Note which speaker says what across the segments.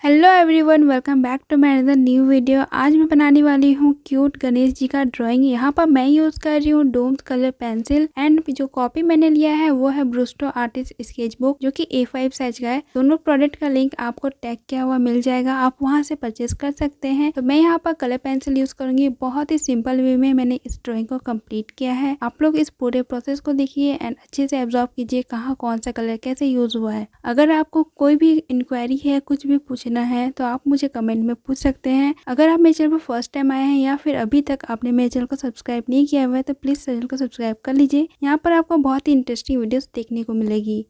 Speaker 1: Hello everyone, welcome back to my another new video. आज मैं बनाने वाली हूँ क्यूट गणेश जी का ड्राइंग। यहाँ पर मैं यूज़ कर रही हूँ डोम्स कलर पेंसिल एंड जो कॉपी मैंने लिया है वो है ब्रूस्टो आर्टिस्ट स्केच बुक जो कि A5 साइज का है। दोनों प्रोडक्ट का लिंक आपको टैग किया हुआ मिल जाएगा, आप वहाँ से परचेज कर सकते हैं। तो मैं यहाँ पर कलर पेंसिल यूज़ करूँगी। बहुत ही सिंपल वे में मैंने इस ड्राइंग को कम्प्लीट किया है। आप लोग इस पूरे प्रोसेस को देखिए एंड अच्छे से एब्जॉर्व कीजिए कहाँ कौन सा कलर कैसे यूज़ हुआ है। अगर आपको कोई भी इंक्वायरी है, कुछ भी पूछना है तो आप मुझे कमेंट में पूछ सकते हैं। अगर आप मेरे चैनल पर फर्स्ट टाइम आए हैं या फिर अभी तक आपने मेरे चैनल को सब्सक्राइब नहीं किया हुआ है तो प्लीज चैनल को सब्सक्राइब कर लीजिए। यहाँ पर आपको बहुत ही इंटरेस्टिंग वीडियोस देखने को मिलेगी।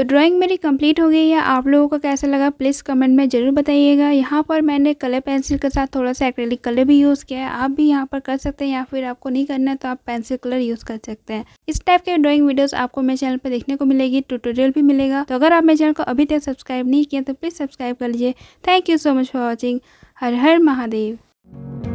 Speaker 1: ड्राइंग मेरी कंप्लीट हो गई है। आप लोगों को कैसा लगा प्लीज़ कमेंट में ज़रूर बताइएगा। यहाँ पर मैंने कलर पेंसिल के साथ थोड़ा सा एक्रेलिक कलर भी यूज़ किया है। आप भी यहाँ पर कर सकते हैं, या फिर आपको नहीं करना है तो आप पेंसिल कलर यूज़ कर सकते हैं। इस टाइप के ड्राइंग वीडियोस आपको मेरे चैनल पर देखने को मिलेगी, ट्यूटोरियल भी मिलेगा। तो अगर आप मेरे चैनल को अभी तक सब्सक्राइब नहीं किया तो प्लीज़ सब्सक्राइब कर लीजिए। Thank you so much for watching. Her her Mahadev.